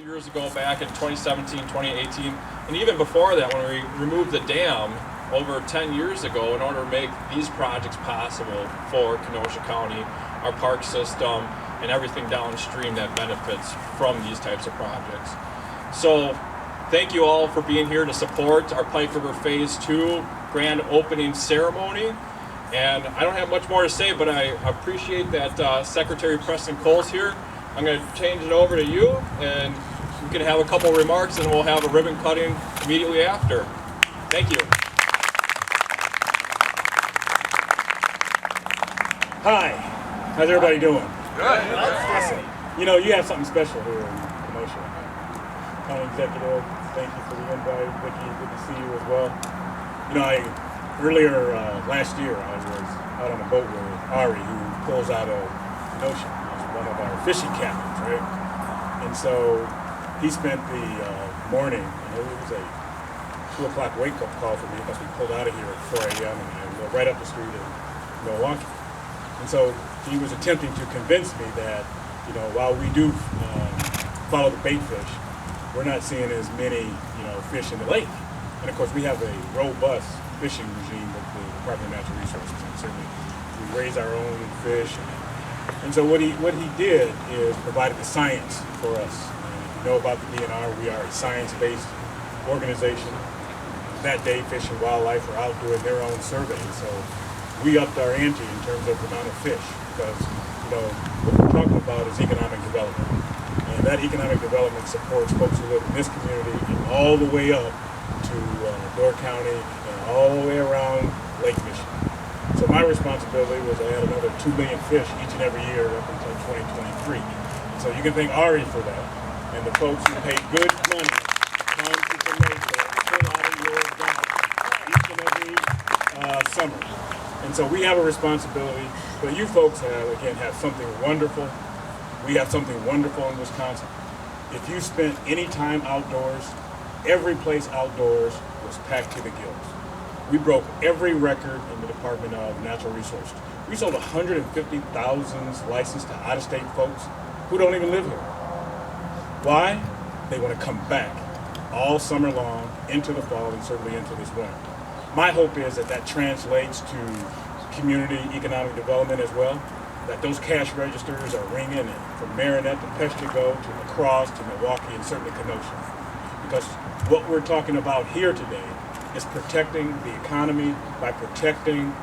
years ago, back in 2017, 2018, and even before that, when we removed the dam over 10 years ago in order to make these projects possible for Kenosha County, our park system, and everything downstream that benefits from these types of projects. So thank you all for being here to support our Pike River Phase 2 grand opening ceremony. And I don't have much more to say, but I appreciate that Secretary Preston Cole's here. I'm going to change it over to you, and we can have a couple remarks, and we'll have a ribbon cutting immediately after. Thank you. Hi, how's everybody doing? Good. Awesome. You know, you have something special here in Kenosha. County Executive, thank you for the invite. Vicki, good to see you as well. You know, earlier last year, I was out on a boat with Ari, who pulls out of Kenosha. He's one of our fishing captains, right? And so he spent the morning, it was a 2 o'clock wake-up call for me because we pulled out of here at 4 a.m. and I lived right up the street in Milwaukee. And so he was attempting to convince me that, you know, while we do follow the bait fish, we're not seeing as many, you know, fish in the lake. And of course, we have a robust fishing regime with the Department of Natural Resources. And certainly, we raise our own fish. And so what he did is provided the science for us. And if you know about the DNR, we are a science-based organization. That day, Fish and Wildlife were out doing their own survey. So we upped our ante in terms of the amount of fish because, you know, what we're talking about is economic development. And that economic development supports folks who live in this community and all the way up to Door County and all the way around Lake Michigan. So my responsibility was to add another 2 million fish each and every year up until 2023. And so you can thank Ari for that. And the folks who pay good money come to Kenosha and pull out of your dollars each and every summer. And so we have a responsibility, but you folks have something wonderful. We have something wonderful in Wisconsin. If you spent any time outdoors, every place outdoors was packed to the gills. We broke every record in the Department of Natural Resources. We sold 150,000 licenses to out-of-state folks who don't even live here. Why? They want to come back all summer long, into the fall, and certainly into this winter. My hope is that that translates to community economic development as well, that those cash registers are ringing and from Marinette to Peshtigo to La Crosse to Milwaukee and certainly Kenosha. Because what we're talking about here today is protecting the economy by protecting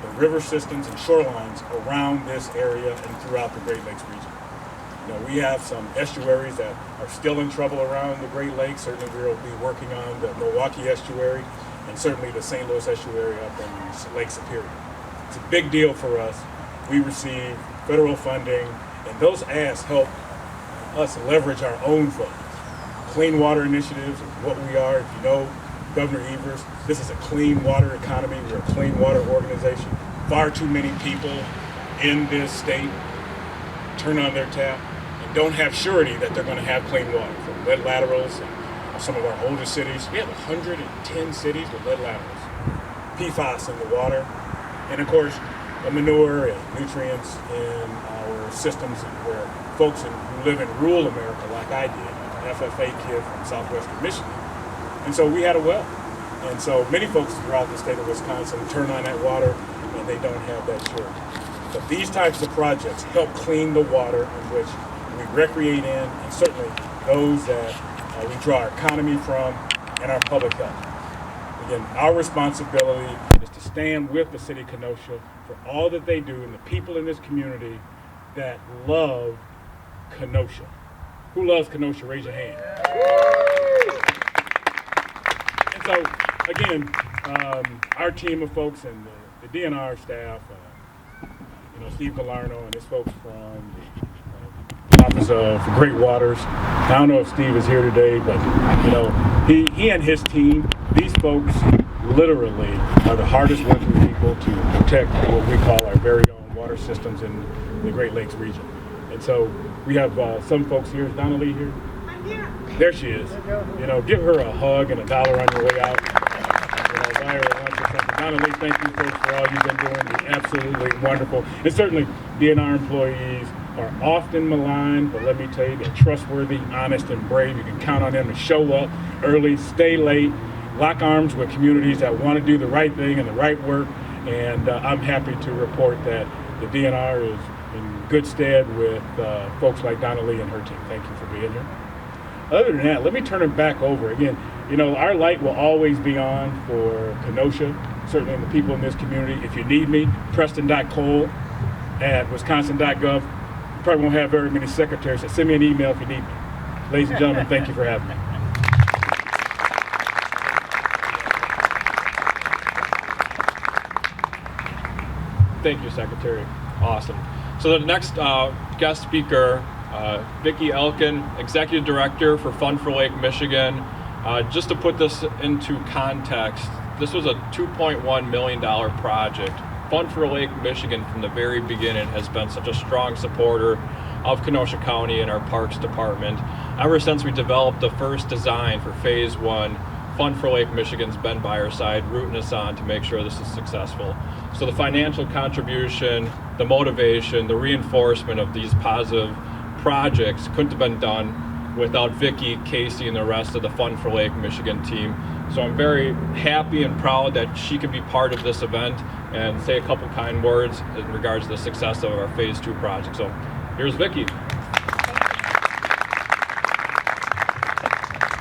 the river systems and shorelines around this area and throughout the Great Lakes region. You know, we have some estuaries that are still in trouble around the Great Lakes. Certainly we'll be working on the Milwaukee estuary and certainly the St. Louis estuary up in Lake Superior. It's a big deal for us. We receive federal funding, and those asks help us leverage our own funds. Clean water initiatives is what we are. If you know Governor Evers, this is a clean water economy. We're a clean water organization. Far too many people in this state turn on their tap and don't have surety that they're going to have clean water. From lead laterals and some of our oldest cities, we have 110 cities with lead laterals. PFAS in the water, and of course, manure and nutrients in our systems where folks who live in rural America, like I did, an FFA kid from southwestern Michigan. And so we had a well. And so many folks throughout the state of Wisconsin turn on that water and they don't have that surety. But these types of projects help clean the water in which we recreate in, and certainly those that we draw our economy from and our public health. Again, our responsibility is to stand with the city of Kenosha for all that they do and the people in this community that love Kenosha. Who loves Kenosha? Raise your hand. And so, again, our team of folks and the DNR staff, Steve Galarno and his folks from the Office of Great Waters. I don't know if Steve is here today, but he and his team, these folks literally are the hardest working people to protect what we call our very own water systems in the Great Lakes region. And so we have some folks here. Is Donna Lee here? I'm here. There she is. Give her a hug and $1 on your way out. Buy her a lunch or something. Donna Lee, thank you folks for all you've been doing. You're absolutely wonderful. And certainly DNR employees, are often maligned, but let me tell you, they're trustworthy, honest, and brave. You can count on them to show up early, stay late, lock arms with communities that want to do the right thing and the right work. And I'm happy to report that the DNR is in good stead with folks like Donna Lee and her team. Thank you for being here. Other than that, let me turn it back over. Again, you know, our light will always be on for Kenosha, certainly the people in this community. If you need me, preston.cole@wisconsin.gov. You probably won't have very many secretaries, so send me an email if you need me. Ladies and gentlemen, thank you for having me. Thank you, Secretary. Awesome. So the next guest speaker, Vicki Elkin, Executive Director for Fund for Lake Michigan. Just to put this into context, this was a $2.1 million project. Fund for Lake Michigan from the very beginning has been such a strong supporter of Kenosha County and our Parks Department. Ever since we developed the first design for Phase 1, Fund for Lake Michigan's been by our side, rooting us on to make sure this is successful. So the financial contribution, the motivation, the reinforcement of these positive projects couldn't have been done without Vicki, Casey, and the rest of the Fund for Lake Michigan team. So I'm very happy and proud that she could be part of this event and say a couple kind words in regards to the success of our Phase 2 project. So here's Vicki.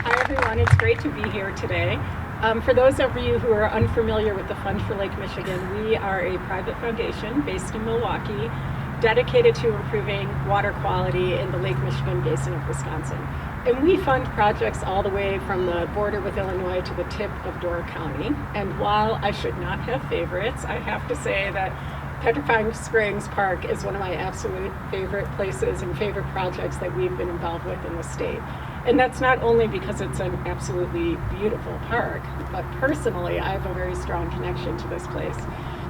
Hi everyone, it's great to be here today. For those of you who are unfamiliar with the Fund for Lake Michigan, we are a private foundation based in Milwaukee, dedicated to improving water quality in the Lake Michigan basin of Wisconsin. And we fund projects all the way from the border with Illinois to the tip of Door County. And while I should not have favorites, I have to say that Petrifying Springs Park is one of my absolute favorite places and favorite projects that we've been involved with in the state. And that's not only because it's an absolutely beautiful park, but personally, I have a very strong connection to this place.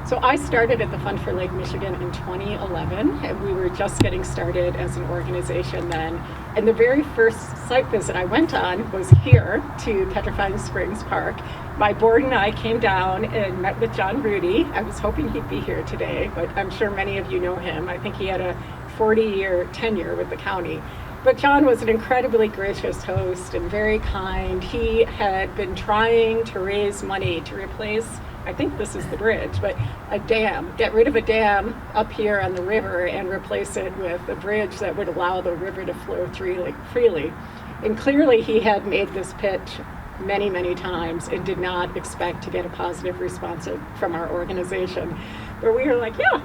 So I started at the Fund for Lake Michigan in 2011, and we were just getting started as an organization then. And the very first site visit I went on was here to Petrifying Springs Park. My board and I came down and met with John Rudy. I was hoping he'd be here today, but I'm sure many of you know him. I think he had a 40-year tenure with the county. But John was an incredibly gracious host and very kind. He had been trying to raise money to replace, I think this is the bridge, but a dam, get rid of a dam up here on the river and replace it with a bridge that would allow the river to flow freely. And clearly he had made this pitch many, many times and did not expect to get a positive response from our organization. But we were like, yeah,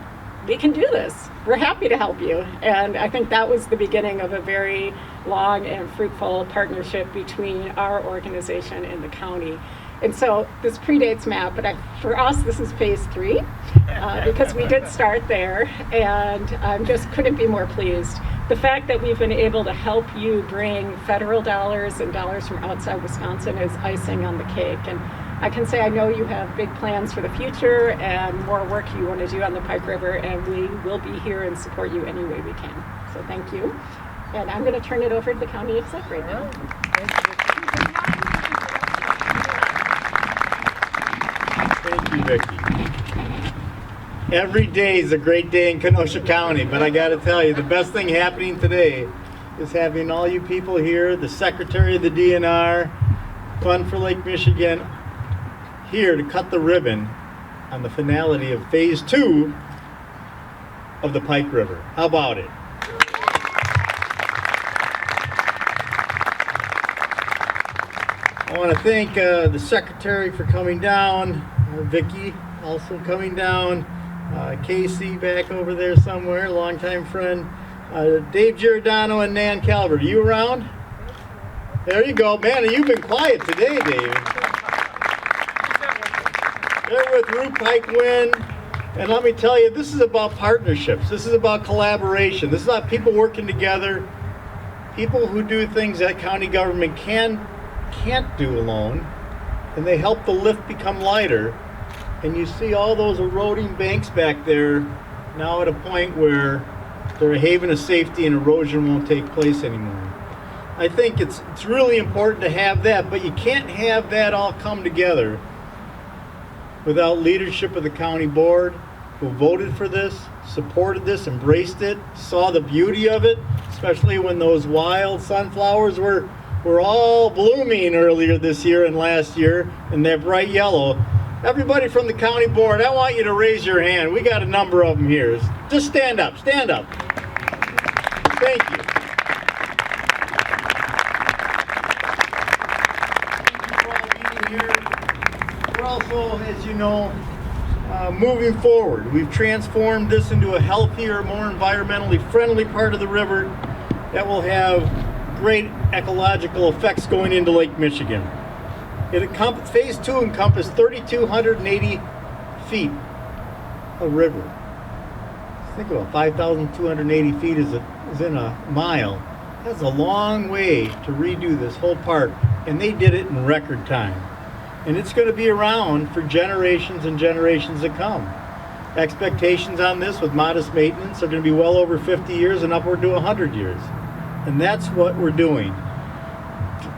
we can do this. We're happy to help you. And I think that was the beginning of a very long and fruitful partnership between our organization and the county. And so this predates MAP, but for us, this is Phase 3 because we did start there, and I just couldn't be more pleased. The fact that we've been able to help you bring federal dollars and dollars from outside Wisconsin is icing on the cake. And I can say I know you have big plans for the future and more work you want to do on the Pike River, and we will be here and support you any way we can. So thank you. And I'm going to turn it over to the county exec right now. Thank you, Vicki. Every day is a great day in Kenosha County, but I got to tell you, the best thing happening today is having all you people here, the Secretary of the DNR, Fund for Lake Michigan, here to cut the ribbon on the finality of Phase 2 of the Pike River. How about it? I want to thank the Secretary for coming down, Vicki also coming down, Casey back over there somewhere, longtime friend, Dave Giordano and Nan Calvert. Are you around? There you go. Man, you've been quiet today, Dave. They're with Root Pike Wind, and let me tell you, this is about partnerships. This is about collaboration. This is about people working together, people who do things that county government can't do alone, and they help the lift become lighter. And you see all those eroding banks back there now at a point where they're a haven of safety and erosion won't take place anymore. I think it's really important to have that, but you can't have that all come together without leadership of the county board who voted for this, supported this, embraced it, saw the beauty of it, especially when those wild sunflowers were all blooming earlier this year and last year, and they're bright yellow. Everybody from the county board, I want you to raise your hand. We got a number of them here. Just stand up, stand up. Thank you. Thank you for all being here. We're also, as you know, moving forward. We've transformed this into a healthier, more environmentally friendly part of the river that will have great ecological effects going into Lake Michigan. Phase 2 encompassed 3,280 feet of river. Think about 5,280 feet is in a mile. That's a long way to redo this whole park, and they did it in record time. And it's going to be around for generations and generations to come. Expectations on this with modest maintenance are going to be well over 50 years and upward to 100 years. And that's what we're doing.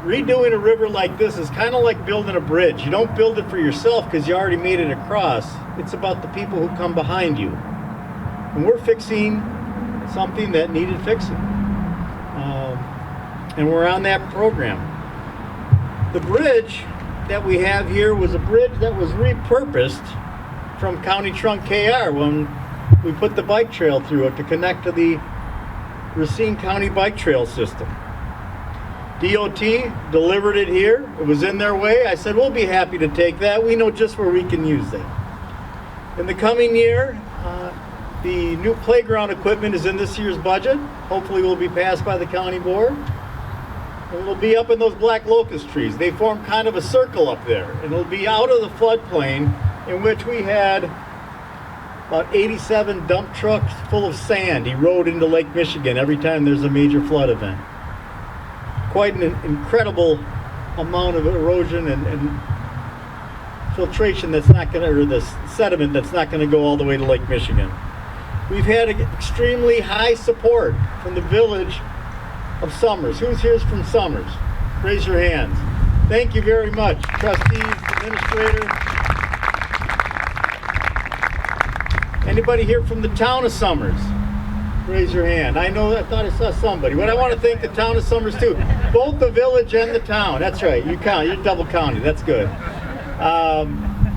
Redoing a river like this is kind of like building a bridge. You don't build it for yourself because you already made it across. It's about the people who come behind you. And we're fixing something that needed fixing. And we're on that program. The bridge that we have here was a bridge that was repurposed from County Trunk KR when we put the bike trail through it to connect to the Racine County bike trail system. DOT delivered it here. It was in their way. I said, we'll be happy to take that. We know just where we can use that. In the coming year, the new playground equipment is in this year's budget. Hopefully will be passed by the county board. And it'll be up in those black locust trees. They form kind of a circle up there. And it'll be out of the floodplain in which we had about 87 dump trucks full of sand erode into Lake Michigan every time there's a major flood event. Quite an incredible amount of erosion and filtration that's not going to, or the sediment that's not going to go all the way to Lake Michigan. We've had extremely high support from the village of Summers. Who's here from Summers? Raise your hands. Thank you very much, trustees, administrator. Anybody here from the town of Summers? Raise your hand. I thought I saw somebody. But I want to thank the town of Summers too. Both the village and the town. That's right. You count. You're double counted. That's good.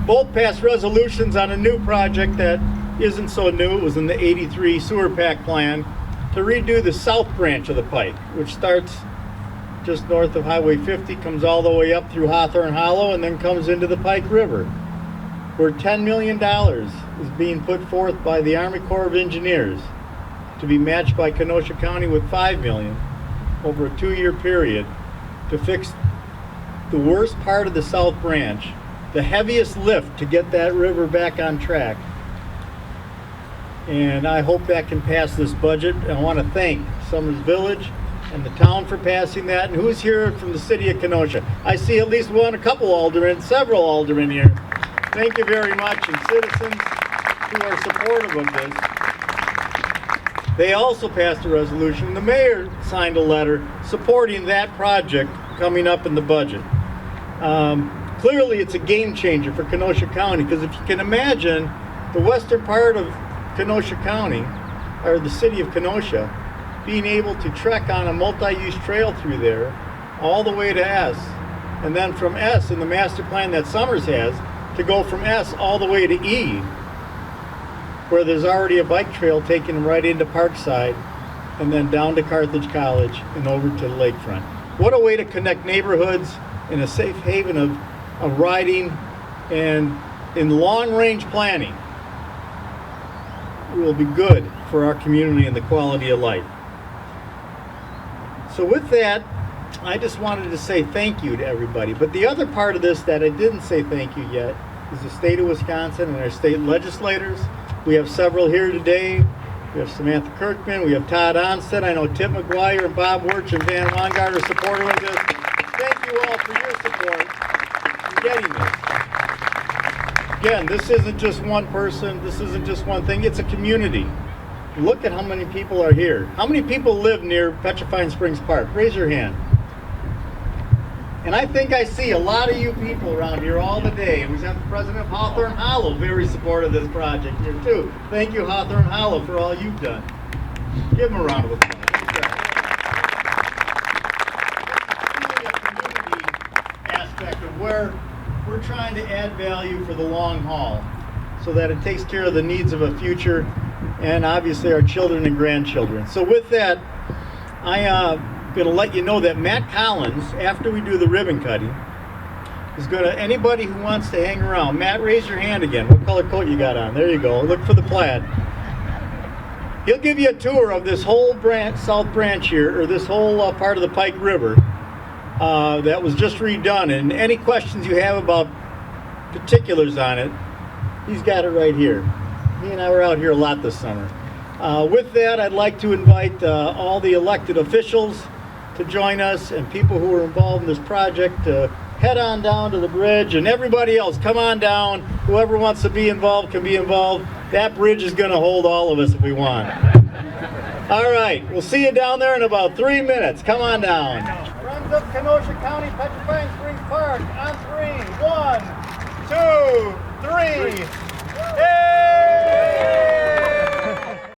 Both passed resolutions on a new project that isn't so new. It was in the 83 sewer pack plan to redo the south branch of the pike, which starts just north of Highway 50, comes all the way up through Hawthorne Hollow, and then comes into the Pike River, where $10 million is being put forth by the Army Corps of Engineers to be matched by Kenosha County with $5 million over a 2-year period to fix the worst part of the south branch, the heaviest lift to get that river back on track. And I hope that can pass this budget. I want to thank Summers Village and the town for passing that. And who's here from the city of Kenosha? I see at least a couple aldermen, several aldermen here. Thank you very much, and citizens who are supportive of this. They also passed a resolution. The mayor signed a letter supporting that project coming up in the budget. Clearly, it's a game changer for Kenosha County, because if you can imagine the western part of Kenosha County, or the city of Kenosha, being able to trek on a multi-use trail through there all the way to S, and then from S in the master plan that Summers has to go from S all the way to E, where there's already a bike trail taking them right into Parkside and then down to Carthage College and over to the lakefront. What a way to connect neighborhoods in a safe haven of riding and in long-range planning. It will be good for our community and the quality of life. So with that, I just wanted to say thank you to everybody. But the other part of this that I didn't say thank you yet is the state of Wisconsin and our state legislators. We have several here today. We have Samantha Kirkman, we have Todd Onstead. I know Tip McGuire and Bob Wirch and Van Wongard are supportive of this. Thank you all for your support in getting this. Again, this isn't just one person, this isn't just one thing, it's a community. Look at how many people are here. How many people live near Petrifying Springs Park? Raise your hand. And I think I see a lot of you people around here all the day. We have the president of Hawthorne Hollow, very supportive of this project here too. Thank you, Hawthorne Hollow, for all you've done. Give them a round of applause. Really a community aspect of where we're trying to add value for the long haul so that it takes care of the needs of a future and obviously our children and grandchildren. So with that, I'm going to let you know that Matt Collins, after we do the ribbon cutting, is going to, anybody who wants to hang around, Matt, raise your hand again. What color coat you got on? There you go. Look for the plaid. He'll give you a tour of this whole branch, South Branch here, or this whole part of the Pike River that was just redone. And any questions you have about particulars on it, he's got it right here. He and I were out here a lot this summer. With that, I'd like to invite all the elected officials to join us and people who are involved in this project to head on down to the bridge, and everybody else, come on down. Whoever wants to be involved can be involved. That bridge is going to hold all of us if we want. All right, we'll see you down there in about 3 minutes. Come on down. Friends of Kenosha County, Petrifying Springs Park, on 3. 1, 2, 3.